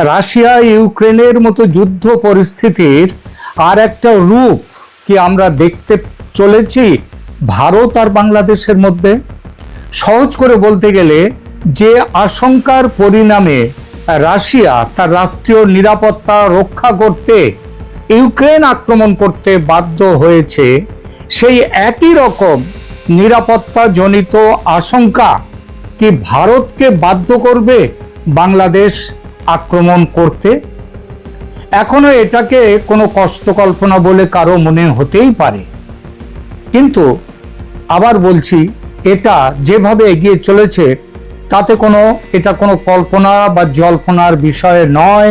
Russia ইউক্রেনের মতো যুদ্ধ পরিস্থিতির আর একটা রূপ কি আমরা দেখতে চলেছি ভারত আর বাংলাদেশের মধ্যে? সহজ করে বলতে গেলে যে আশঙ্কার পরিণামে রাশিয়া তার রাষ্ট্রীয় নিরাপত্তা রক্ষা করতে ইউক্রেন আক্রমণ করতে বাধ্য হয়েছে, সেই একই রকম নিরাপত্তা জনিত আশঙ্কা কি ভারতকে বাধ্য করবে বাংলাদেশ আক্রমণ করতে? এখনো এটাকে কোনো কষ্ট কল্পনা বলে কারো মনে হতেই পারে, কিন্তু আবার বলছি, এটা যেভাবে এগিয়ে চলেছে তাতে এটা কোনো কল্পনা বা জল্পনার বিষয় নয়,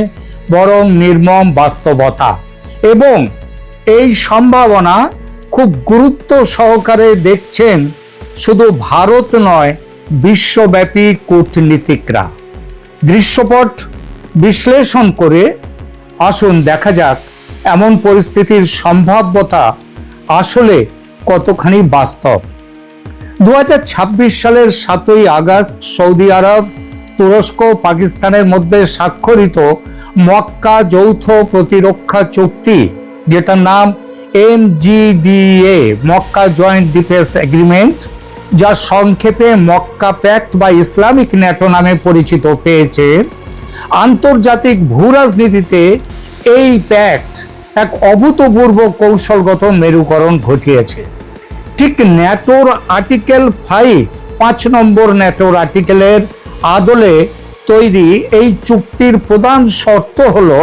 বরং নির্মম বাস্তবতা। এবং এই সম্ভাবনা খুব গুরুত্ব সহকারে দেখছেন শুধু ভারত নয়, বিশ্বব্যাপী কূটনীতিকরা। দৃশ্যপট বিশ্লেষণ করে আসুন দেখা যাক এমন পরিস্থিতির সম্ভাব্যতা আসলে কতখানি বাস্তব। 2026 সালের 7ই আগস্ট সৌদি আরব, তুরস্ক, পাকিস্তানের মধ্যে স্বাক্ষরিত মক্কা যৌথ প্রতিরক্ষা চুক্তি, যেটার নাম MGDA, Mecca joint defence agreement, যা সংক্ষেপে মক্কা প্যাক্ট বা ইসলামিক ন্যাটো নামে পরিচিত পেয়েছে, আন্তর্জাতিক ভূ রাজনীতিতে এই প্যাক্ট এক অভূতপূর্ব কৌশলগত মেরুকরণ ঘটিয়েছে। ঠিক ন্যাটোর আর্টিকেল 5 নম্বর ন্যাটোর আর্টিকেলের আদলে তৈরি এই চুক্তির প্রধান শর্ত হলো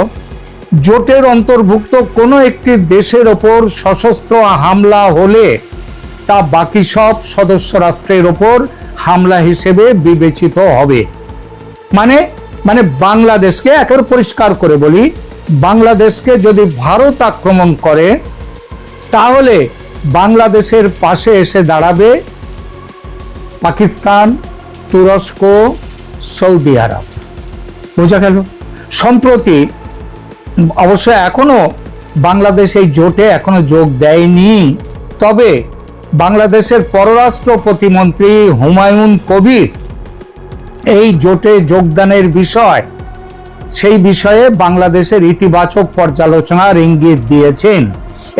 জোটের অন্তর্ভুক্ত কোনো একটি দেশের ওপর সশস্ত্র হামলা হলে তা বাকি সব সদস্য রাষ্ট্রের ওপর হামলা হিসেবে বিবেচিত হবে। মানে বাংলাদেশকে, একেবারে পরিষ্কার করে বলি, বাংলাদেশকে যদি ভারত আক্রমণ করে তাহলে বাংলাদেশের পাশে এসে দাঁড়াবে পাকিস্তান, তুরস্ক, সৌদি আরব। বোঝা গেল? সম্প্রতি অবশ্য এখনো বাংলাদেশ এই জোটে এখনো যোগ দেয়নি, তবে বাংলাদেশের পররাষ্ট্র প্রতিমন্ত্রী হুমায়ুন কবির এই জোটে যোগদানের সেই বিষয়ে বাংলাদেশের ইতিবাচক পর্যালোচনার ইঙ্গিত দিয়েছেন।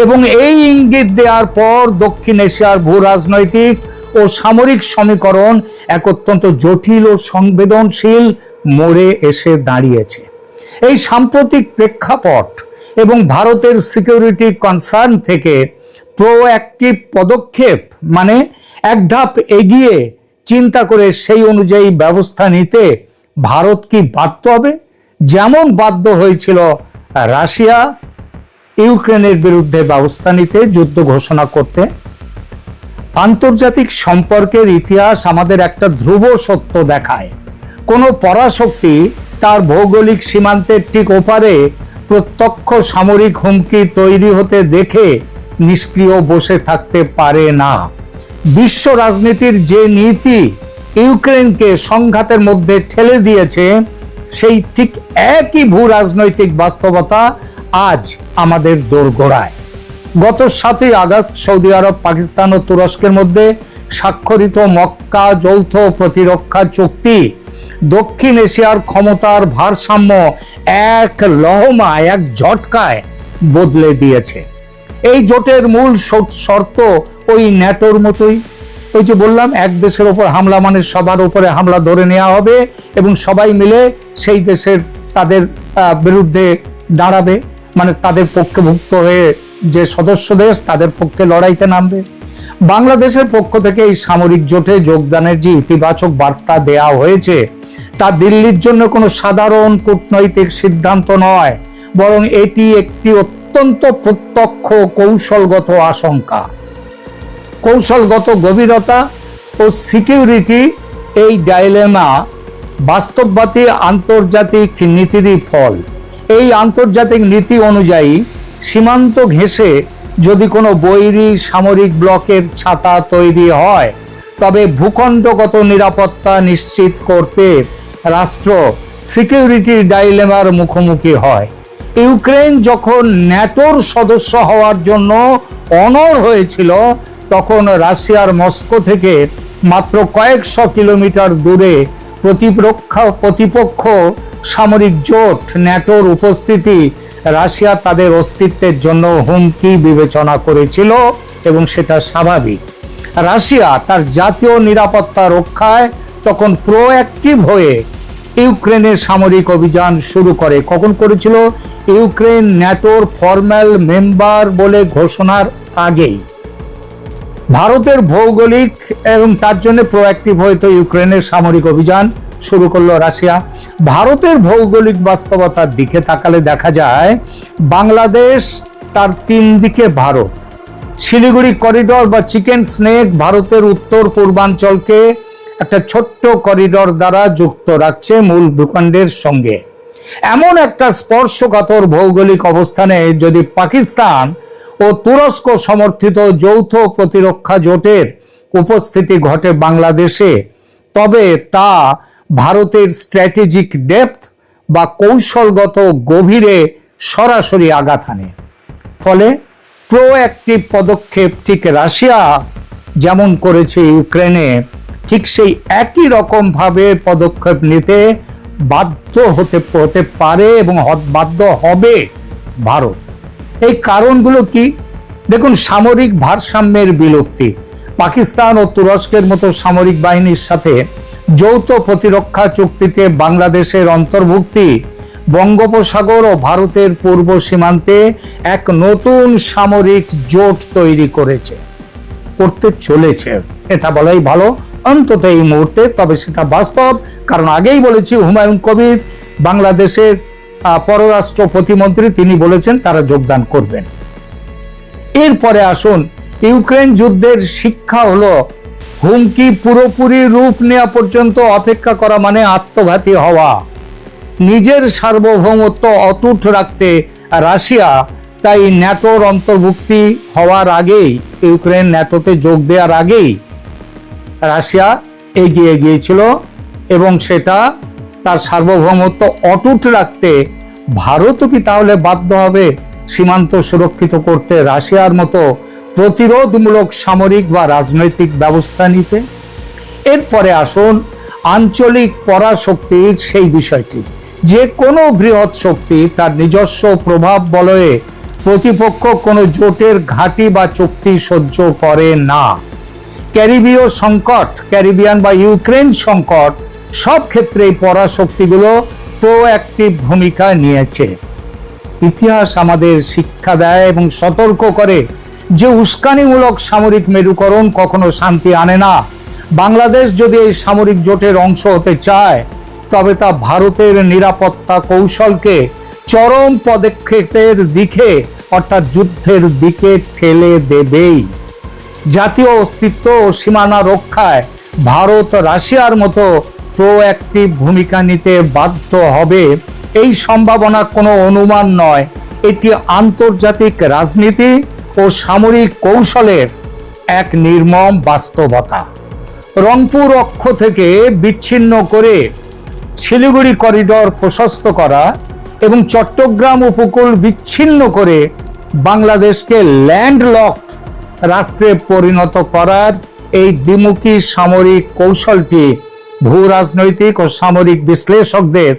এবং এই ইঙ্গিত দেওয়ার পর দক্ষিণ এশিয়ার ভূ রাজনৈতিক ও সামরিক সমীকরণ এক অত্যন্ত জটিল ও সংবেদনশীল মোড়ে এসে দাঁড়িয়েছে। এই সাম্প্রতিক প্রেক্ষাপট এবং ভারতের সিকিউরিটি কনসার্ন থেকে প্রোঅ্যাক্টিভ পদক্ষেপ, মানে এক ধাপ এগিয়ে চিন্তা করে সেই অনুযায়ী ব্যবস্থা নিতে ভারত কি বাধ্য হবে? যেমন বাধ্য হয়েছিল রাশিয়া ইউক্রেনের বিরুদ্ধে ব্যবস্থা নিতে, যুদ্ধ ঘোষণা করতে। আন্তর্জাতিক সম্পর্কের ইতিহাস আমাদের একটা ধ্রুব সত্য দেখায়, কোনো পরাশক্তি তার ভৌগোলিক সীমান্তের ঠিক ওপারে প্রত্যক্ষ সামরিক হুমকি তৈরি হতে দেখে নিষ্ক্রিয় বসে থাকতে পারে না। বিশ্ব রাজনীতির যে নীতি ইউক্রেনকে সংঘাতের মধ্যে ঠেলে দিয়েছে, সেই ঠিক একই ভূ রাজনৈতিক বাস্তবতা আজ আমাদের দোরগোড়ায়। গত 7ই আগস্ট সৌদি আরব, পাকিস্তান ও তুরস্কের মধ্যে স্বাক্ষরিত মক্কা যৌথ প্রতিরক্ষা চুক্তি দক্ষিণ এশিয়ার ক্ষমতার ভারসাম্য এক লহমায়, এক ঝটকায় বদলে দিয়েছে। এই জোটের মূল শর্ত ওই ন্যাটোর মতোই। ওই যে বললাম, এক দেশের ওপর হামলা মানে সবার উপরে হামলা ধরে নেওয়া হবে এবং সবাই মিলে সেই দেশের তাদের বিরুদ্ধে দাঁড়াবে, মানে তাদের পক্ষভুক্ত হয়ে যে সদস্য দেশ তাদের পক্ষে লড়াইতে নামবে। বাংলাদেশের পক্ষ থেকে এই সামরিক জোটে যোগদানের যে ইতিবাচক বার্তা দেয়া হয়েছে, তা দিল্লির জন্য কোনো সাধারণ কূটনৈতিক সিদ্ধান্ত নয়, বরং এটি একটি অত্যন্ত প্রত্যক্ষ কৌশলগত আশঙ্কা, কৌশলগত গভীরতা ও সিকিউরিটি। এই ডাইলেমা বাস্তববাদী আন্তর্জাতিক নীতিরই ফল। এই আন্তর্জাতিক নীতি অনুযায়ী সীমান্ত ঘেঁষে যদি কোনো বৈরী সামরিক ব্লকের ছাতা তৈরি হয়, তবে ভূখণ্ডগত নিরাপত্তা নিশ্চিত করতে রাষ্ট্র সিকিউরিটি ডাইলেমার মুখোমুখি হয়। ইউক্রেন যখন ন্যাটোর সদস্য হওয়ার জন্য অনড় হয়েছিল, তখন রাশিয়ার মস্কো থেকে মাত্র কয়েকশো কিলোমিটার দূরে প্রতিপক্ষ সামরিক জোট ন্যাটোর উপস্থিতি রাশিয়া তাদের অস্তিত্বের জন্য হুমকি বিবেচনা করেছিল এবং সেটা স্বাভাবিক। রাশিয়া তার জাতীয় নিরাপত্তা রক্ষায় তখন প্রোঅ্যাক্টিভ হয়ে ইউক্রেনের সামরিক অভিযান শুরু করে। কখন করেছিল? ইউক্রেন ন্যাটোর ফর্মাল মেম্বার বলে ঘোষণার আগেই। ভারতের ভৌগোলিক এবং তার জন্য প্রোঅ্যাক্টিভ হয়তো ইউক্রেনের সামরিক অভিযান শুরু করলো রাশিয়া। ভারতের ভৌগোলিক বাস্তবতার দিকে তাকালে দেখা যায় বাংলাদেশ তার 3 দিকে ভারত। শিলিগুড়ি করিডর বা চিকেন স্নেক ভারতের উত্তর পূর্বাঞ্চলকে একটা ছোট্ট করিডর দ্বারা যুক্ত রাখছে মূল ভূখণ্ডের সঙ্গে। এমন একটা স্পর্শকাতর ভৌগোলিক অবস্থানে যদি পাকিস্তান ও তুরস্ক সমর্থিত যৌথ প্রতিরক্ষা জোটের উপস্থিতি ঘটে বাংলাদেশে, তবে তা ভারতের স্ট্র্যাটেজিক ডেপথ বা কৌশলগত গভীরে সরাসরি আঘাত হানে। ফলে প্রোঅ্যাক্টিভ পদক্ষেপ ঠিক রাশিয়া যেমন করেছে ইউক্রেনে, ঠিক সেই একই রকম ভাবে পদক্ষেপ নিতে বাধ্য হতে পারে এবং বাধ্য হবে ভারত। এই কারণগুলো কি? দেখুন, সামরিক ভারসাম্যের বিলুপ্তি, পাকিস্তান ও তুরস্কের মতো সামরিক বাহিনীর সাথে যৌথ প্রতিরক্ষা চুক্তিতে বাংলাদেশের অন্তর্ভুক্তি বঙ্গোপসাগর ও ভারতের পূর্ব সীমান্তে এক নতুন সামরিক জোট তৈরি করতে চলেছে, এটা বলাই ভালো অন্তত এই মুহূর্তে। তবে সেটা বাস্তব, কারণ আগেই বলেছি হুমায়ুন কবির বাংলাদেশের পররাষ্ট্র প্রতিমন্ত্রী, তিনি বলেছেন তারা যোগদান করবেন। এরপরে আসুন, ইউক্রেন যুদ্ধের শিক্ষা হলো হুমকি পুরোপুরি রূপ নেওয়া পর্যন্ত অপেক্ষা করা মানে আত্মঘাতী হওয়া। নিজের সার্বভৌমত্ব অটুট রাখতে রাশিয়া তাই ন্যাটোর অন্তর্ভুক্তি হওয়ার আগেই, ইউক্রেন ন্যাটোতে যোগ দেওয়ার আগেই রাশিয়া এগিয়ে গিয়েছিল এবং সেটা তার সার্বভৌমত্ব অটুট রাখতে ভারতও কি তাহলে বাধ্য হবে সীমান্ত সুরক্ষিত করতে রাশিয়ার মতো প্রতিরোধমূলক সামরিক বা রাজনৈতিক ব্যবস্থা নিতে? এরপরে আসুন আঞ্চলিক পরাশক্তির সেই বিষয়টি। যে কোনো বৃহৎ শক্তি তার নিজস্ব প্রভাব বলয়ে প্রতিপক্ষ কোনো জোটের ঘাঁটি বা চুক্তি সহ্য করে না। ক্যারিবীয় সংকট, ক্যারিবিয়ান বা ইউক্রেন সংকট, সব ক্ষেত্রেই পরাশক্তিগুলো প্রোঅ্যাক্টিভ ভূমিকা নিয়েছে। ইতিহাস আমাদের শিক্ষা দেয় এবং সতর্ক করে যে উস্কানিমূলক সামরিক মেরুকরণ কখনো শান্তি আনে না। বাংলাদেশ যদি এই সামরিক জোটের অংশ হতে চায়, তবে তা ভারতের নিরাপত্তা কৌশলকে চরম পদক্ষেপের দিকে অর্থাৎ যুদ্ধের দিকে ঠেলে দেবেই। জাতীয় অস্তিত্ব ও সীমানা রক্ষায় ভারত রাশিয়ার মতো প্রোঅ্যাক্টিভ ভূমিকা নিতে বাধ্য হবে, এই সম্ভাবনা কোনো অনুমান নয়, এটি আন্তর্জাতিক রাজনীতি ও সামরিক কৌশলের এক নির্মম বাস্তবতা। রংপুর অক্ষ থেকে বিচ্ছিন্ন করে শিলিগুড়ি করিডর প্রশস্ত করা এবং চট্টগ্রাম উপকূল বিচ্ছিন্ন করে বাংলাদেশকে ল্যান্ডলকড রাষ্ট্রে পরিণত করার এই দ্বিমুখী সামরিক কৌশলটি ভূ রাজনৈতিক ও সামরিক বিশ্লেষকদের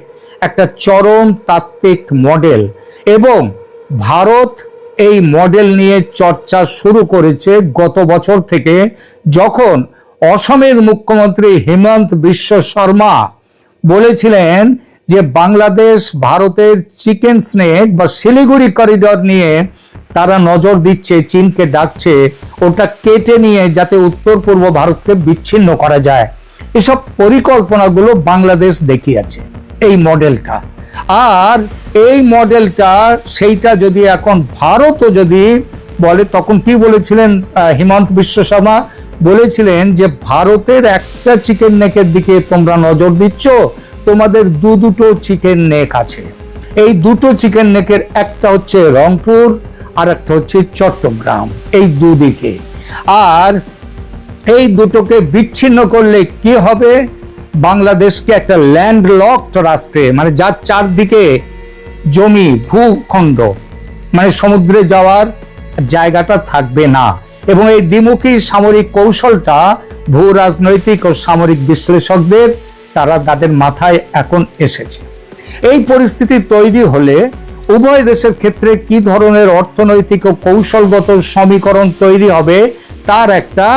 একটা চরম তাত্ত্বিক মডেল, এবং ভারত এই মডেল নিয়ে চর্চা শুরু করেছে গত বছর থেকে, যখন অসমের মুখ্যমন্ত্রী হিমন্ত বিশ্ব শর্মা বলেছিলেন যে বাংলাদেশ ভারতের চিকেন স্নেক বা শিলিগুড়ি করিডর নিয়ে তারা নজর দিচ্ছে, চীনকে ডাকছে ওটা কেটে নিয়ে যাতে উত্তর পূর্ব ভারতকে বিচ্ছিন্ন করা যায়। এসব পরিকল্পনাগুলো বাংলাদেশ দেখিয়েছে এই মডেলটা। আর এই মডেলটা সেইটা যদি এখন ভারতও যদি বলে, তখন কি বলেছিলেন হিমন্ত বিশ্ব শর্মা? বলেছিলেন যে ভারতের একটা চিকেন নেকের দিকে তোমরা নজর দিচ্ছ, তোমাদের দুটো চিকেন নেক আছে। এই দুটো চিকেন নেকের একটা হচ্ছে রংপুর আর একটা হচ্ছে চট্টগ্রাম, এই দুদিকে। আর এই দুটোকে বিচ্ছিন্ন করলে কি হবে? বাংলাদেশকে একটা ল্যান্ডলকড রাষ্ট্রে, মানে যার চারদিকে জমি ভূখণ্ড, মানে সমুদ্রে যাওয়ার জায়গাটা থাকবে না। এবং এই দ্বিমুখী সামরিক কৌশলটা ভূ রাজনৈতিক ও সামরিক বিশ্লেষকদের তাদের মাথায় এখন এসেছে। এই পরিস্থিতি তৈরি হলে উভয় দেশের ক্ষেত্রে কি ধরনের অর্থনৈতিক ও কৌশলগত সমীকরণ তৈরি হবে তার একটা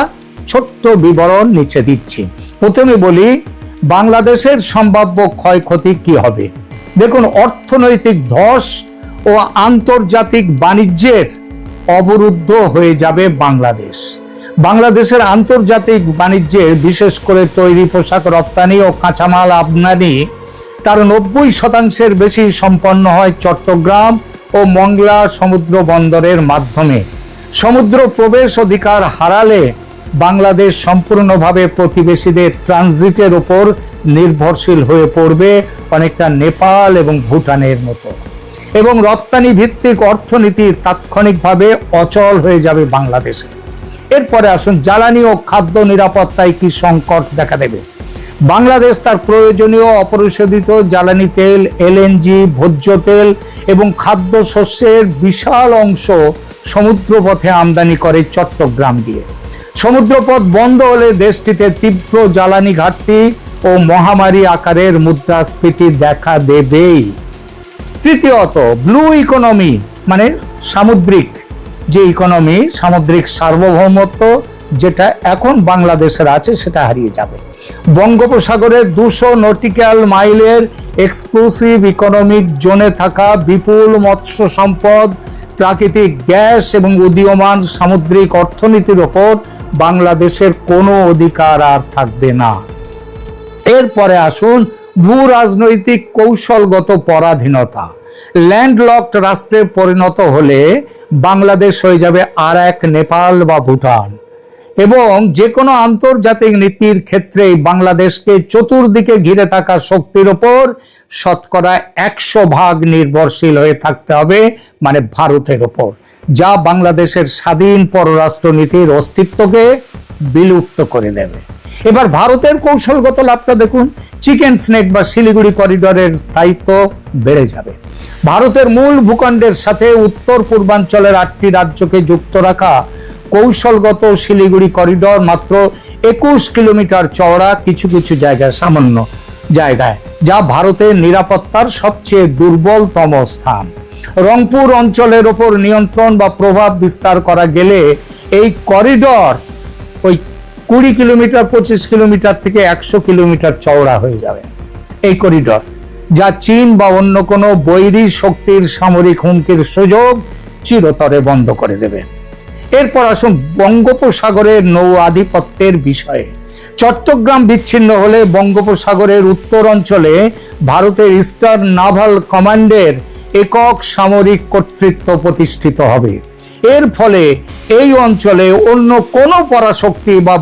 ছোট্ট বিবরণ নিচে দিচ্ছি। প্রথমে বলি বাংলাদেশের সম্ভাব্য ক্ষয়ক্ষতি কি হবে। দেখুন, অর্থনৈতিক ধস ও আন্তর্জাতিক বাণিজ্যের অবরুদ্ধ হয়ে যাবে বাংলাদেশ। বাংলাদেশের আন্তর্জাতিক বাণিজ্যে বিশেষ করে তৈরি পোশাক রপ্তানি ও কাঁচামাল আমদানি তার 90% বেশি সম্পন্ন হয় চট্টগ্রাম ও মংলা সমুদ্র বন্দরের মাধ্যমে। সমুদ্র প্রবেশ অধিকার হারালে বাংলাদেশ সম্পূর্ণভাবে প্রতিবেশীদের ট্রানজিটের উপর নির্ভরশীল হয়ে পড়বে, অনেকটা নেপাল এবং ভুটানের মতো, এবং রপ্তানি ভিত্তিক অর্থনীতি তাৎক্ষণিকভাবে অচল হয়ে যাবে বাংলাদেশে। এরপরে আসুন, জ্বালানি ও খাদ্য নিরাপত্তায় কি সংকট দেখা দেবে। বাংলাদেশ তার প্রয়োজনীয় অপরিশোধিত জ্বালানি তেল, এলএনজি, ভোজ্য তেল এবং খাদ্যশস্যের বিশাল অংশ সমুদ্রপথে আমদানি করে চট্টগ্রাম দিয়ে। সমুদ্রপথ বন্ধ হলে দেশটিতে তীব্র জ্বালানি ঘাটতি ও মহামারী আকারের মুদ্রাস্ফীতি দেখা দেবেই। তৃতীয়ত, ব্লু ইকোনমি মানে সামুদ্রিক যে ইকোনমি, সামুদ্রিক সার্বভৌমত্ব যেটা এখন বাংলাদেশের আছে সেটা হারিয়ে যাবে। বঙ্গোপসাগরের 200 নটিক্যাল মাইলের এক্সক্লুসিভ ইকোনমিক জোনে থাকা বিপুল মৎস্য সম্পদ, প্রাকৃতিক গ্যাস এবং উদীয়মান সামুদ্রিক অর্থনীতির ওপর বাংলাদেশের কোনো অধিকার আর থাকবে না। এরপরে আসুন, ভূ রাজনৈতিক কৌশলগত পরাধীনতা। ল্যান্ডলকড রাষ্ট্রে পরিণত হলে বাংলাদেশ হয়ে যাবে আর এক নেপাল বা ভুটান, এবং যে কোনো আন্তর্জাতিক নীতির ক্ষেত্রেই বাংলাদেশকে চতুর্দিকে ঘিরে থাকা শক্তির ওপর 100% নির্ভরশীল হয়ে থাকতে হবে, মানে ভারতের ওপর, যা বাংলাদেশের স্বাধীন পররাষ্ট্রনীতির অস্তিত্বকে বিলুপ্ত করে দেবে। এবার ভারতের কৌশলগত লাভটা দেখুন, চিকেন স্নেক বা শিলিগুড়ি করিডোরের স্থায়িত্ব বেড়ে যাবে। ভারতের মূল ভূখণ্ডের সাথে উত্তর পূর্বাঞ্চলের 8টি রাজ্যকে যুক্ত রাখা কৌশলগত শিলিগুড়ি করিডোর মাত্র 21 কিলোমিটার চওড়া, কিছু কিছু জায়গায় সামান্য জায়গায়, যা ভারতের নিরাপত্তার সবচেয়ে দুর্বলতম স্থান। রংপুর অঞ্চলের ওপর নিয়ন্ত্রণ বা প্রভাব বিস্তার করা গেলে এই করিডোর ওই 20 কিলোমিটার 25 কিলোমিটার থেকে 100 কিলোমিটার চওড়া হয়ে যাবে এই করিডোর, যা চীন বা অন্য কোনো বৈরী শক্তির সামরিক হুমকির সুযোগ চিরতরে বন্ধ করে দেবে। এরপর আসুন বঙ্গোপসাগরের নৌ আধিপত্যের বিষয়ে। চট্টগ্রাম বিচ্ছিন্ন হলে বঙ্গোপসাগরের উত্তর অঞ্চলে ভারতের ইস্টার্ন নাভাল কমান্ডের একক সামরিক কর্তৃত্ব প্রতিষ্ঠিত হবে। এর ফলে এই অঞ্চলে অন্য কোনো পরাশক্তি বা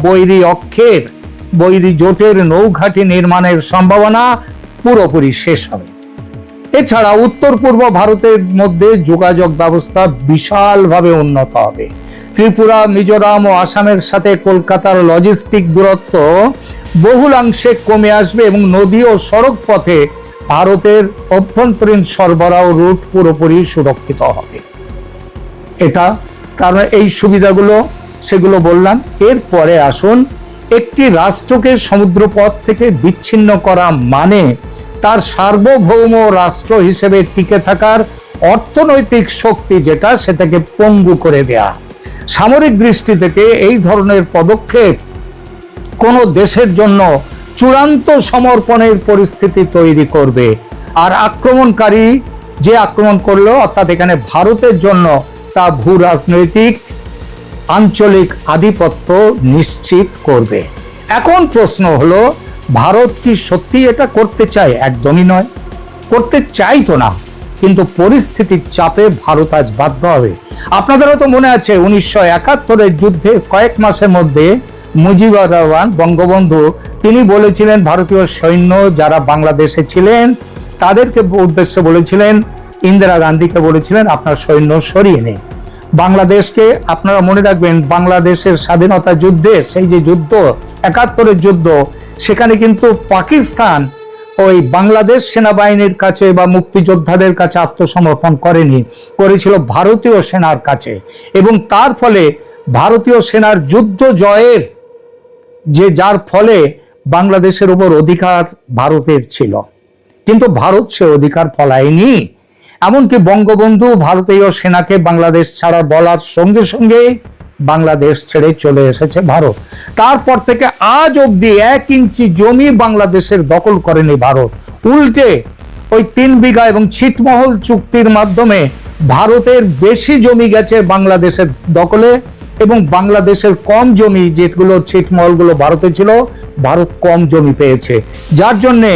বৈরী জোটের নৌঘাঁটি নির্মাণের সম্ভাবনা পুরোপুরি শেষ হবে। এছাড়া উত্তর পূর্ব ভারতের মধ্যে যোগাযোগ ব্যবস্থা বিশালভাবে উন্নত হবে। ত্রিপুরা, মিজোরাম ও আসামের সাথে কলকাতার লজিস্টিক দূরত্ব বহুলাংশে কমে আসবে এবং নদী ও সড়ক পথে ভারতের অভ্যন্তরীণ সরবরাহ রুট পুরোপুরি সুরক্ষিত হবে। এটা কারণ এই সুবিধাগুলো সেগুলো বললাম। এরপরে আসুন, একটি রাষ্ট্রকে সমুদ্রপথ থেকে বিচ্ছিন্ন করা মানে তার সার্বভৌম রাষ্ট্র হিসেবে টিকে থাকার অর্থনৈতিক শক্তি যেটা, সেটাকে পঙ্গু করে দেয়া। সামরিক দৃষ্টি থেকে এই ধরনের পদক্ষেপ কোনো দেশের জন্য চূড়ান্ত সমর্পণের পরিস্থিতি তৈরি করবে, আর আক্রমণকারী যে আক্রমণ করলো, অর্থাৎ এখানে ভারতের জন্য তা ভূ রাজনৈতিক আঞ্চলিক আধিপত্য নিশ্চিত করবে। এখন প্রশ্ন হলো, ভারত কি সত্যি এটা করতে চায়? একদমই নয়, করতে চাইতো না, কিন্তু পরিস্থিতির চাপে ভারত আজ বাধ্য হবে। আপনাদের হয়তো মনে আছে 1971-এর যুদ্ধে কয়েক মাসের মধ্যে মুজিবুর রহমান বঙ্গবন্ধু তিনি বলেছিলেন ভারতীয় সৈন্য যারা বাংলাদেশে ছিলেন তাদেরকে উদ্দেশ্যে বলেছিলেন, ইন্দিরা গান্ধীকে বলেছিলেন আপনার সৈন্য সরিয়ে নিন। বাংলাদেশকে আপনারা মনে রাখবেন, বাংলাদেশের স্বাধীনতা যুদ্ধে সেই যে যুদ্ধ 71-এর যুদ্ধ, সেখানে কিন্তু পাকিস্তান ওই বাংলাদেশ সেনাবাহিনীর কাছে বা মুক্তিযোদ্ধাদের কাছে আত্মসমর্পণ করেনি, করেছিল ভারতীয় সেনার কাছে, এবং তার ফলে ভারতীয় সেনার যুদ্ধ জয়ের যার ফলে বাংলাদেশের উপর অধিকার ভারতের ছিল। কিন্তু ভারত সে অধিকার ফলায়নি। এমনকি বঙ্গবন্ধু ভারতীয় সেনাকে বাংলাদেশ ছাড়া বলার সঙ্গে সঙ্গে বাংলাদেশ ছেড়ে চলে এসেছে ভারত। তারপর থেকে আজ অব্দি 1 ইঞ্চি জমি বাংলাদেশের দখল করেনি ভারত। উল্টে ওই 3 বিঘা এবং ছিটমহল চুক্তির মাধ্যমে ভারতের বেশি জমি গেছে বাংলাদেশের দখলে, এবং বাংলাদেশের কম জমি, যেগুলো ছিটমহলগুলো ভারতে ছিল, ভারত কম জমি পেয়েছে। যার জন্যে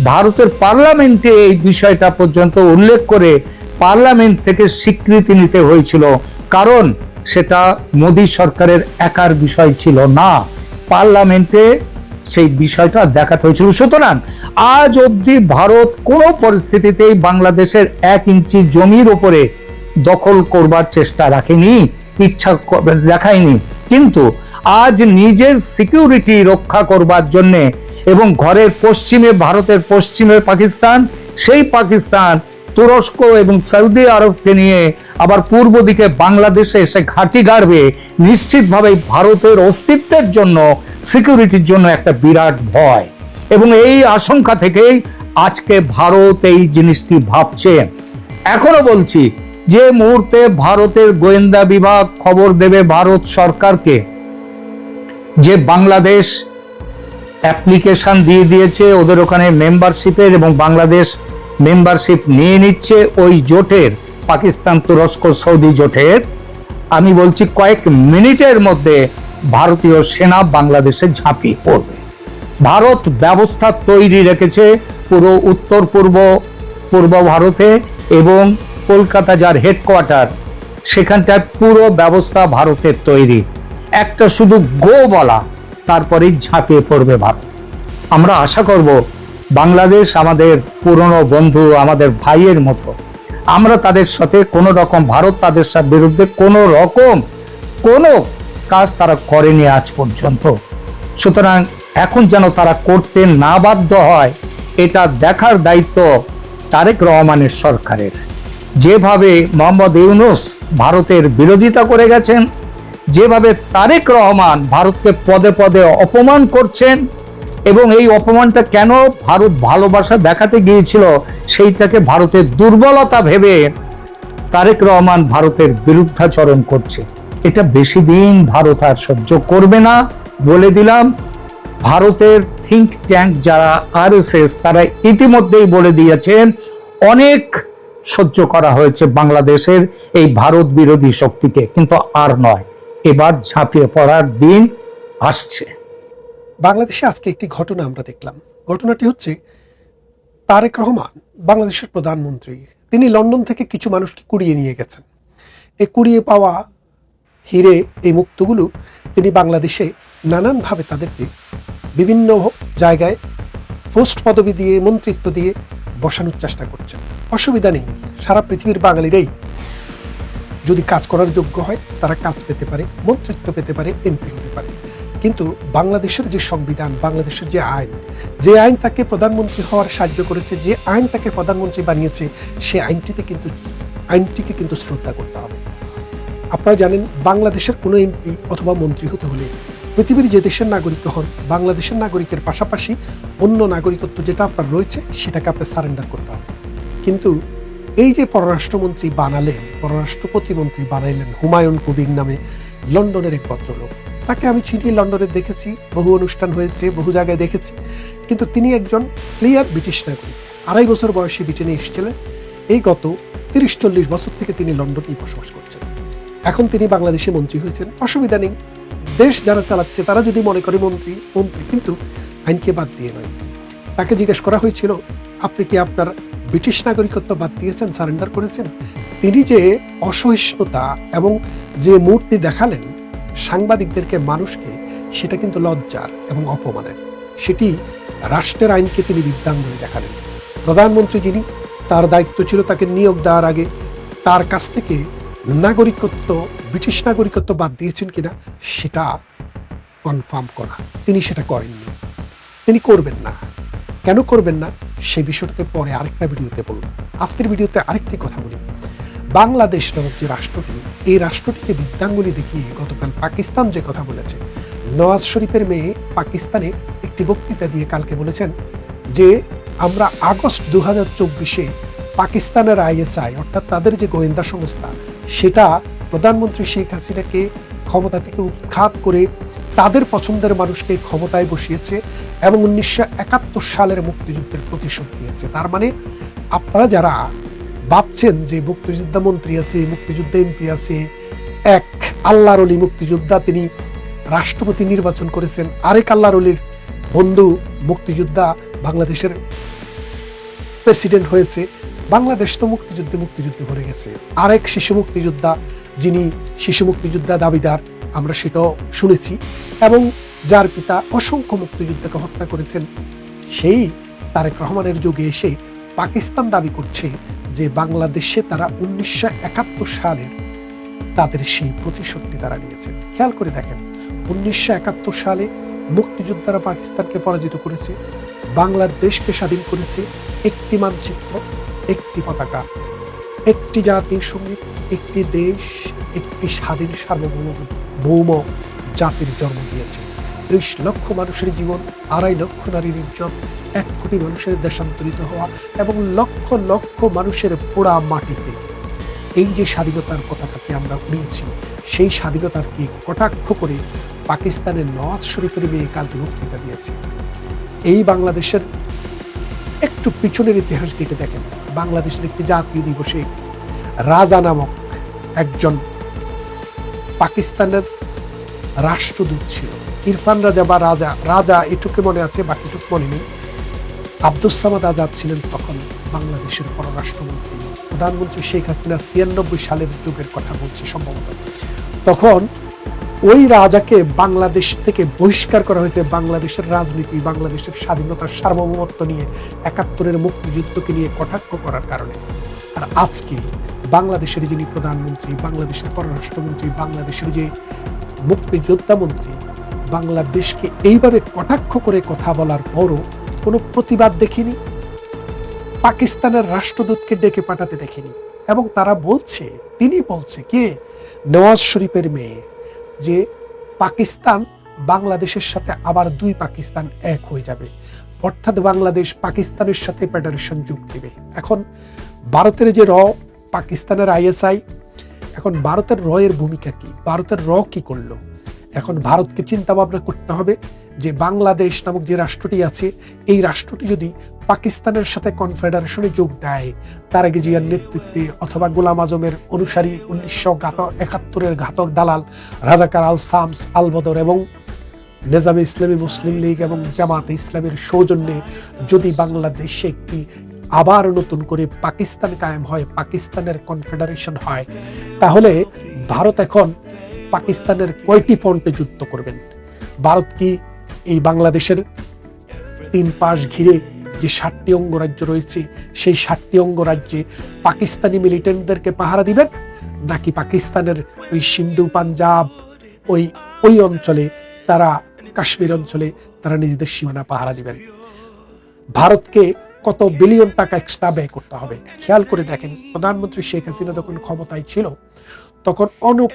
ভারতের পার্লামেন্টে এই বিষয়টা পর্যন্ত উল্লেখ করে পার্লামেন্ট থেকে স্বীকৃতি নিতে হয়েছিল, কারণ সেটা মোদী সরকারের একার বিষয় ছিল না, পার্লামেন্টে সেই বিষয়টা দেখাতে হয়েছিল। সুতরাং আজ অবধি ভারত কোনো পরিস্থিতিতেই বাংলাদেশের 1 ইঞ্চি জমির উপরে দখল করবার চেষ্টা রাখেনি, ইচ্ছা দেখায়নি। কিন্তু আজ নিজের সিকিউরিটি রক্ষা করবার জন্য এবং ঘরের পশ্চিমে, ভারতের পশ্চিমে পাকিস্তান, সেই পাকিস্তান তুরস্ক এবং সৌদি আরবকে নিয়ে আবার পূর্ব দিকে বাংলাদেশে এসে ঘাঁটি গাড়বে, নিশ্চিতভাবে ভারতের অস্তিত্বের জন্য, সিকিউরিটির জন্য একটা বিরাট ভয়। এবং এই আশঙ্কা থেকেই আজকে ভারত এই জিনিসটি ভাবছে। এখনো বলছি, যে মুহূর্তে ভারতের গোয়েন্দা বিভাগ খবর দেবে ভারত সরকারকে যে বাংলাদেশ অ্যাপ্লিকেশন দিয়ে দিয়েছে ওদের ওখানে মেম্বারশিপের, এবং বাংলাদেশ মেম্বারশিপ নিয়ে নিচ্ছে ওই জোটের, পাকিস্তান তুরস্ক সৌদি জোটের, আমি বলছি কয়েক মিনিটের মধ্যে ভারতীয় সেনা বাংলাদেশে ঝাঁপিয়ে পড়বে। ভারত ব্যবস্থা তৈরি রেখেছে পুরো উত্তর পূর্ব ভারতে, এবং কলকাতা যার হেডকোয়ার্টার, সেখানটায় পুরো ব্যবস্থা ভারতের তৈরি। একটা শুধু গো বলা, তারপরেই ঝাঁপিয়ে পড়বে ভারত। আমরা আশা করব বাংলাদেশ আমাদের পুরনো বন্ধু, আমাদের ভাইয়ের মতো, আমরা তাদের সাথে কোনো রকম, ভারত তাদের বিরুদ্ধে কোনো রকম কোনো কাজ তারা করেনি আজ পর্যন্ত। সুতরাং এখন যেন তারা করতে না বাধ্য হয়, এটা দেখার দায়িত্ব তারেক রহমানের সরকারের। যেভাবে মোহাম্মদ ইউনূস ভারতের বিরোধিতা করে গেছেন, যেভাবে তারেক রহমান ভারতকে পদে পদে অপমান করছেন, এবং এই অপমানটা কেন ভারত ভালোবাসা দেখাতে গিয়েছিল সেইটাকে ভারতের দুর্বলতা ভেবে তারেক রহমান ভারতের বিরুদ্ধাচরণ করছে, এটা বেশি দিন ভারত আর সহ্য করবে না বলে দিলাম। ভারতের থিঙ্ক ট্যাঙ্ক যারা আরএসএস, তারা ইতিমধ্যেই বলে দিয়েছেন অনেক সহ্য করা হয়েছে বাংলাদেশের এই ভারত বিরোধী শক্তিকে, কিন্তু আর নয়, এবার ঝাঁপিয়ে পড়ার দিন আসছে। বাংলাদেশে আজকে একটি ঘটনা আমরা দেখলাম। ঘটনাটি হচ্ছে, তারেক রহমান বাংলাদেশের প্রধানমন্ত্রী, তিনি লন্ডন থেকে কিছু মানুষকে কুড়িয়ে নিয়ে গেছেন। এই কুড়িয়ে পাওয়া হিরে, এই মুক্তগুলো তিনি বাংলাদেশে নানানভাবে তাদেরকে বিভিন্ন জায়গায় পোস্ট পদবি দিয়ে, মন্ত্রিত্ব দিয়ে বসানোর চেষ্টা করছেন। অসুবিধা নেই, সারা পৃথিবীর বাঙালিরাই যদি কাজ করার যোগ্য হয় তারা কাজ পেতে পারে, মন্ত্রিত্ব পেতে পারে, এমপি হতে পারে। কিন্তু বাংলাদেশের যে সংবিধান, বাংলাদেশের যে আইন তাকে প্রধানমন্ত্রী হওয়ার সাহায্য করেছে, যে আইন তাকে প্রধানমন্ত্রী বানিয়েছে, সে আইনটিকে কিন্তু শ্রদ্ধা করতে হবে। আপনারা জানেন, বাংলাদেশের কোনো এমপি অথবা মন্ত্রী হতে হলে পৃথিবীর যে দেশের নাগরিক হন, বাংলাদেশের নাগরিকের পাশাপাশি অন্য নাগরিকত্ব যেটা আপনার রয়েছে সেটাকে আপনার সারেন্ডার করতে হবে। কিন্তু এই যে পররাষ্ট্রমন্ত্রী বানালেন, পররাষ্ট্র প্রতিমন্ত্রী বানাইলেন হুমায়ুন কবির নামে লন্ডনের এক ভদ্রলোক, তাকে আমি চিনি, লন্ডনে দেখেছি, বহু অনুষ্ঠান হয়েছে, বহু জায়গায় দেখেছি। কিন্তু তিনি একজন ক্লিয়ার ব্রিটিশ নাগরিক, 2.5 বছর বয়সে ব্রিটেনে এসেছিলেন। এই গত 30-40 বছর থেকে তিনি লন্ডনেই বসবাস করছেন। এখন তিনি বাংলাদেশে মন্ত্রী হয়েছেন, অসুবিধা নেই। দেশ যারা চালাচ্ছে তারা যদি মনে করে মন্ত্রী, কিন্তু আইনকে বাদ দিয়ে নয়। তাকে জিজ্ঞেস করা হয়েছিল, আপনি কি আপনার ব্রিটিশ নাগরিকত্ব বাদ দিয়েছেন, সারেন্ডার করেছেন? তিনি যে অসহিষ্ণুতা এবং যে মূর্তি দেখালেন সাংবাদিকদেরকে, মানুষকে, সেটা কিন্তু লজ্জার এবং অপমানের। সেটি রাষ্ট্রের আইনকে তিনি বিদ্যাঙ্গুলি দেখালেন। প্রধানমন্ত্রী যিনি, তার দায়িত্ব ছিল তাকে নিয়োগ দেওয়ার আগে তার কাছ থেকে নাগরিকত্ব, ব্রিটিশ নাগরিকত্ব বাদ দিয়েছেন কিনা সেটা কনফার্ম করা। তিনি সেটা করেননি, তিনি করবেন না। কেন করবেন না সে বিষয়টাতে পরে আরেকটা ভিডিওতে বলবো। আজকের ভিডিওতে আরেকটি কথা বলি। বাংলাদেশ নামক যে রাষ্ট্রটি, এই রাষ্ট্রটিকে বিদ্যাঙ্গুলি দেখিয়ে গতকাল পাকিস্তান যে কথা বলেছে, নওয়াজ শরীফের মেয়ে পাকিস্তানে একটি বক্তৃতা দিয়ে কালকে বলেছেন যে আমরা আগস্ট 2024-এ পাকিস্তানের আইএসআই অর্থাৎ তাদের যে গোয়েন্দা সংস্থা সেটা প্রধানমন্ত্রী শেখ হাসিনাকে ক্ষমতা থেকে উৎখাত করে তাদের পছন্দের মানুষকে ক্ষমতায় বসিয়েছে এবং 1971 সালের মুক্তিযুদ্ধের প্রতিশোধ নিয়েছে। তার মানে আপনারা যারা ভাবছেন যে মুক্তিযোদ্ধা মন্ত্রী আছে, মুক্তিযোদ্ধা এমপি আছে, এক আল্লাহর অলি মুক্তিযোদ্ধা তিনি রাষ্ট্রপতি নির্বাচন করেছেন, আরেক আল্লাহর অলির বন্ধু মুক্তিযোদ্ধা বাংলাদেশের প্রেসিডেন্ট হয়েছে, বাংলাদেশ তো মুক্তিযুদ্ধে ভরে গেছে। আরেক শিশু মুক্তিযোদ্ধা যিনি শিশু মুক্তিযোদ্ধা দাবিদার আমরা সেটাও শুনেছি, এবং যার পিতা অসংখ্য মুক্তিযোদ্ধাকে হত্যা করেছেন, সেই তারেক রহমানের যুগে এসে পাকিস্তান দাবি করছে যে বাংলাদেশে তারা 1971 সালের তাদের সেই প্রতিশোধটি তারা নিয়েছে। খেয়াল করে দেখেন, 1971 সালে মুক্তিযোদ্ধারা পাকিস্তানকে পরাজিত করেছে, বাংলাদেশকে স্বাধীন করেছে। একটি মানচিত্র, একটি পতাকা, একটি জাতীয় সঙ্গীত, একটি দেশ, একটি স্বাধীন সার্বভৌম জাতির জন্ম দিয়েছে। 30 লক্ষ মানুষের জীবন, 2.5 লক্ষ নারীর ইজ্জত, 1 কোটি মানুষের দেশান্তরিত হওয়া এবং লক্ষ লক্ষ মানুষের পোড়া মাটিতে এই যে স্বাধীনতার কথাটাকে আমরা উড়িয়েছি, সেই স্বাধীনতাকে কটাক্ষ করে পাকিস্তানের নওয়াজ শরীফের মেয়ে কালকে বক্তৃতা দিয়েছে। এই বাংলাদেশের একটু পিছনের ইতিহাস ঘেঁটে দেখেন, বাংলাদেশের একটি জাতীয় দিবসে রাজা নামক একজন পাকিস্তানের রাষ্ট্রদূত ছিল, ইরফান রাজা বা রাজা এটুকু মনে আছে, বাকিটুকু মনে নেই। আব্দুস সামাদ আজাদ ছিলেন তখন বাংলাদেশের পররাষ্ট্রমন্ত্রী। প্রধানমন্ত্রী শেখ হাসিনা 96 সালের যুগের কথা বলছে সম্ভবত। তখন ওই রাজাকে বাংলাদেশ থেকে বহিষ্কার করা হয়েছে বাংলাদেশের রাজনীতি, বাংলাদেশের স্বাধীনতার সার্বভৌমত্ব নিয়ে, 71-এর মুক্তিযুদ্ধকে নিয়ে কটাক্ষ করার কারণে। আর আজকে বাংলাদেশের যিনি প্রধানমন্ত্রী, বাংলাদেশের পররাষ্ট্রমন্ত্রী, বাংলাদেশের যে মুক্তিযোদ্ধা মন্ত্রী, বাংলাদেশকে এইভাবে কটাক্ষ করে কথা বলার পরও কোনো প্রতিবাদ দেখিনি, পাকিস্তানের রাষ্ট্রদূতকে ডেকে পাঠাতে দেখিনি। এবং তারা বলছে, তিনি বলছে কে, নওয়াজ শরীফের মেয়ে, যে পাকিস্তান বাংলাদেশের সাথে আবার 2 পাকিস্তান এক হয়ে যাবে, অর্থাৎ বাংলাদেশ পাকিস্তানের সাথে ফেডারেশন যোগ দেবে। এখন ভারতের যে পাকিস্তানের আইএসআই, এখন ভারতের এর ভূমিকা কি, ভারতের কি করলো? এখন ভারতকে চিন্তা ভাবনা করতে হবে যে বাংলাদেশ নামক যে রাষ্ট্রটি আছে, এই রাষ্ট্রটি যদি পাকিস্তানের সাথে কনফেডারেশনে যোগ দেয়, তারেক জিয়ার নেতৃত্বে অথবা গোলাম আজমের অনুসারী 1971-এর ঘাতক দালাল রাজাকার আল শামস, আল বদর এবং নেজামে ইসলামী মুসলিম লীগ এবং জামাতে ইসলামের সৌজন্যে যদি বাংলাদেশে একটি আবার নতুন করে পাকিস্তান কায়েম হয়, পাকিস্তানের কনফেডারেশন হয়, তাহলে ভারত এখন পাকিস্তানের কয়টি ফ্রন্টে যুদ্ধ করবেন? ভারত কি এই বাংলাদেশের 3 পাশ ঘিরে যে 7টি অঙ্গরাজ্য রয়েছে, সেই 7টি অঙ্গরাজ্যে পাকিস্তানি মিলিটেন্টদেরকে পাহারা দিবেন, নাকি পাকিস্তানের ওই সিন্ধু, পাঞ্জাব, ওই অঞ্চলে, তারা কাশ্মীর অঞ্চলে তারা নিজেদের সীমানা পাহারা দিবেন? ভারতকে কত বিলিয়ন টাকা এক্সট্রা ব্যয় করতে হবে? খেয়াল করে দেখেন, প্রধানমন্ত্রী শেখ হাসিনা যখন ক্ষমতায় ছিল তখন অনুপ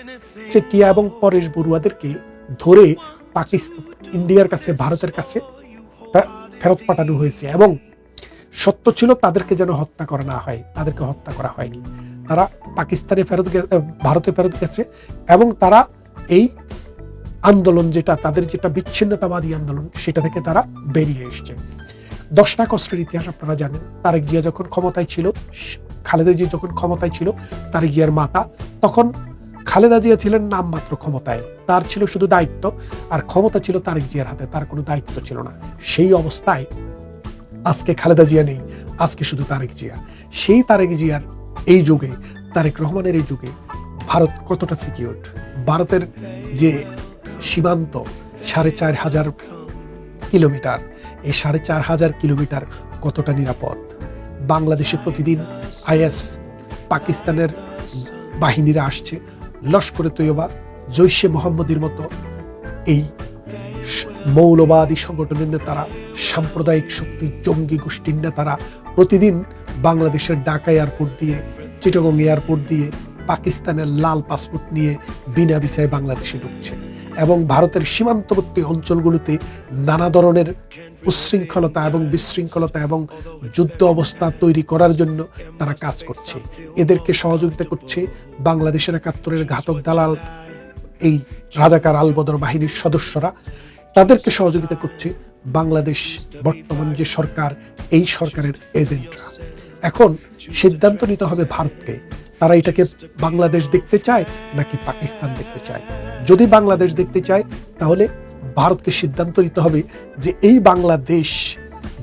চেটিয়া এবং পরেশ বড়ুয়াদেরকে ধরে ইন্ডিয়ার কাছে, ভারতের কাছে ফেরত পাঠানো হয়েছে, এবং সত্য ছিল তাদেরকে যেন হত্যা করা না হয়, তাদেরকে হত্যা করা হয়নি। তারা পাকিস্তানে ভারতে ফেরত গেছে, এবং তারা এই আন্দোলন তাদের যেটা বিচ্ছিন্নতাবাদী আন্দোলন, সেটা থেকে তারা বেরিয়ে এসছে। 10 আগস্টের ইতিহাস আপনারা জানেন। তারেক জিয়া যখন ক্ষমতায় ছিল, খালেদা জিয়া যখন ক্ষমতায় ছিল, তারেক জিয়ার মাতা, তখন খালেদা জিয়া ছিলেন নামমাত্র ক্ষমতায়, তার ছিল শুধু দায়িত্ব, আর ক্ষমতা ছিল তারেক জিয়ার হাতে, তার কোনো দায়িত্ব ছিল না। সেই অবস্থায় আজকে খালেদা জিয়া নেই, আজকে শুধু তারেক জিয়া। সেই তারেক জিয়ার এই যুগে, তারেক রহমানের এই যুগে ভারত কতটা সিকিউরড? ভারতের যে সীমান্ত 4,500 কিলোমিটার, এই 4,500 কিলোমিটার কতটা নিরাপদ? বাংলাদেশে প্রতিদিন আইএস, পাকিস্তানের বাহিনীরা আসছে, লস্করে তৈয়বা, জৈশে মোহাম্মদের মতো এই মৌলবাদী সংগঠনের নেতারা, সাম্প্রদায়িক শক্তি, জঙ্গি গোষ্ঠীর নেতারা প্রতিদিন বাংলাদেশের ঢাকা এয়ারপোর্ট দিয়ে, চিটাগং এয়ারপোর্ট দিয়ে পাকিস্তানের লাল পাসপোর্ট নিয়ে বিনা ভিসায় বাংলাদেশে ঢুকছে। এবং ভারতের সীমান্তবর্তী অঞ্চলগুলোতে নানা ধরনের উচ্ছৃঙ্খলতা এবং বিশৃঙ্খলতা এবং যুদ্ধ অবস্থা তৈরি করার জন্য তারা কাজ করছে। এদেরকে সহযোগিতা করছে বাংলাদেশের ৭১-এর ঘাতক দালাল এই রাজাকার আলবদর বাহিনীর সদস্যরা। তাদেরকে সহযোগিতা করছে বাংলাদেশ বর্তমান যে সরকার, এই সরকারের এজেন্টরা। এখন সিদ্ধান্ত নিতে হবে ভারতকে, তারা এটাকে বাংলাদেশ দেখতে চায় নাকি পাকিস্তান দেখতে চায়। যদি বাংলাদেশ দেখতে চায় তাহলে ভারতকে সিদ্ধান্ত নিতে হবে যে এই বাংলাদেশ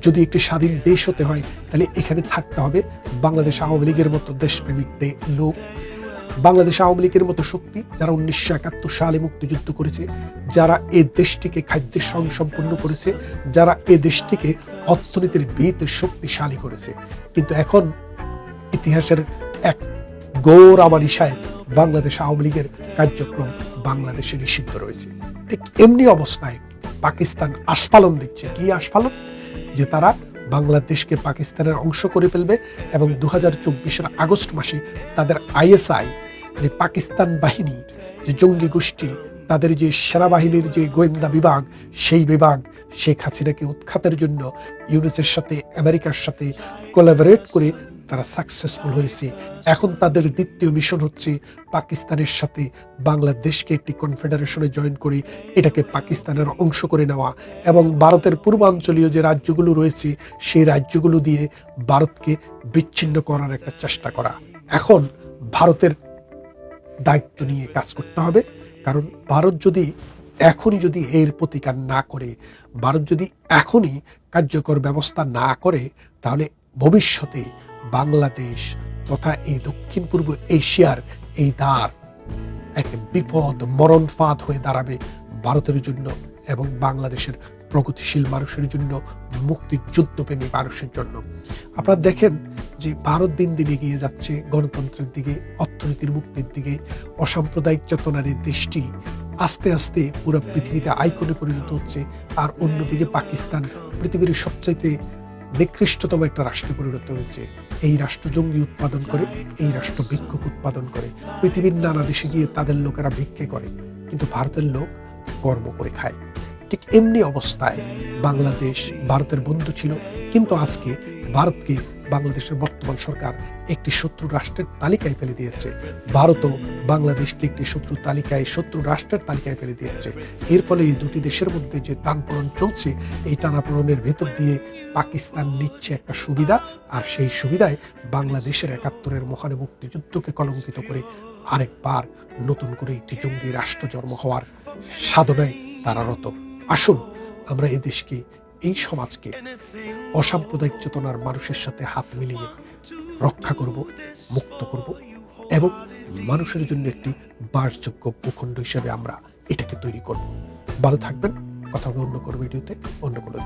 যদি একটি স্বাধীন দেশ হতে হয় তাহলে এখানে থাকতে হবে বাংলাদেশ আওয়ামী লীগের মতো দেশপ্রেমিক লোক, বাংলাদেশ আওয়ামী লীগের মতো শক্তি যারা ১৯৭১ সালে মুক্তিযুদ্ধ করেছে, যারা এ দেশটিকে খাদ্যের স্বয়ংসম্পূর্ণ করেছে, যারা এ দেশটিকে অর্থনীতির ভিতে শক্তিশালী করেছে। কিন্তু এখন ইতিহাসের এক গৌর আমানিশায় বাংলাদেশ আওয়ামী লীগের কার্যক্রম বাংলাদেশে নিষিদ্ধ রয়েছে। ঠিক এমনি অবস্থায় পাকিস্তান আস্ফালন দিচ্ছে। কি আস্ফালন? যে তারা বাংলাদেশকে পাকিস্তানের অংশ করে ফেলবে এবং ২০২৪-এর আগস্ট মাসে তাদের আইএসআই মানে পাকিস্তান বাহিনীর যে জঙ্গি গোষ্ঠী, তাদের যে সেনাবাহিনীর যে গোয়েন্দা বিভাগ, সেই বিভাগ শেখ হাসিনাকে উৎখাতের জন্য ইউনিসের সাথে আমেরিকার সাথে কোলাবোরেট করে তারা সাকসেসফুল হয়েছে। এখন তাদের দ্বিতীয় মিশন হচ্ছে পাকিস্তানের সাথে বাংলাদেশকে একটি কনফেডারেশনে জয়েন করে এটাকে পাকিস্তানের অংশ করে নেওয়া এবং ভারতের পূর্বাঞ্চলীয় যে রাজ্যগুলো রয়েছে সেই রাজ্যগুলো দিয়ে ভারতকে বিচ্ছিন্ন করার একটা চেষ্টা করা। এখন ভারতের দায়িত্ব নিয়ে কাজ করতে হবে, কারণ ভারত যদি এখনই যদি এর প্রতিকার না করে, ভারত যদি এখনই কার্যকর ব্যবস্থা না করে, তাহলে ভবিষ্যতে বাংলাদেশ তথা এই দক্ষিণ পূর্ব এশিয়ার এই দ্বার এক বিপদ মরণ ফাঁদ হয়ে দাঁড়াবে ভারতের জন্য এবং বাংলাদেশের প্রগতিশীল মানুষের জন্য, মুক্তিযুদ্ধপ্রেমী মানুষের জন্য। আপনারা দেখেন যে ভারত দিন দিন এগিয়ে যাচ্ছে গণতন্ত্রের দিকে, অর্থনীতির মুক্তির দিকে, অসাম্প্রদায়িক চেতনার এই দেশটি আস্তে আস্তে পুরো পৃথিবীতে আইকনে পরিণত হচ্ছে। আর অন্যদিকে পাকিস্তান পৃথিবীর সবচাইতে নিকৃষ্টতম একটা রাষ্ট্রে পরিণত হয়েছে। এই রাষ্ট্র জঙ্গি উৎপাদন করে, এই রাষ্ট্র ভিক্ষুক উৎপাদন করে, পৃথিবীর নানা দেশে গিয়ে তাদের লোকেরা ভিক্ষে করে, কিন্তু ভারতের লোক কর্ম করে খায়। ঠিক এমনি অবস্থায় বাংলাদেশ ভারতের বন্ধু ছিল, কিন্তু আজকে ভারতকে বাংলাদেশের বর্তমান সরকার একটি শত্রু রাষ্ট্রের তালিকায় ফেলে দিয়েছে। ভারতও বাংলাদেশকে একটি শত্রু রাষ্ট্রের তালিকায় ফেলে দিয়েছে। এর ফলে এই দুটি দেশের মধ্যে যে টানাপোড়েন চলছে, এই টানাপোড়েনের ভেতর দিয়ে পাকিস্তান নিচ্ছে একটা সুবিধা, আর সেই সুবিধায় বাংলাদেশের ৭১-এর মহান মুক্তিযুদ্ধকে কলঙ্কিত করে আরেকবার নতুন করে একটি জঙ্গি রাষ্ট্র জন্ম হওয়ার সাধনায় তারা রত। আসুন আমরা এই দেশকে, এই সমাজকে অসাম্প্রদায়িক চেতনার মানুষের সাথে হাত মিলিয়ে রক্ষা করব, মুক্ত করব এবং মানুষের জন্য একটি বাসযোগ্য ভূখণ্ড হিসেবে আমরা এটাকে তৈরি করব। ভালো থাকবেন। কথা হবে অন্য কোনো ভিডিওতে, অন্য কোনো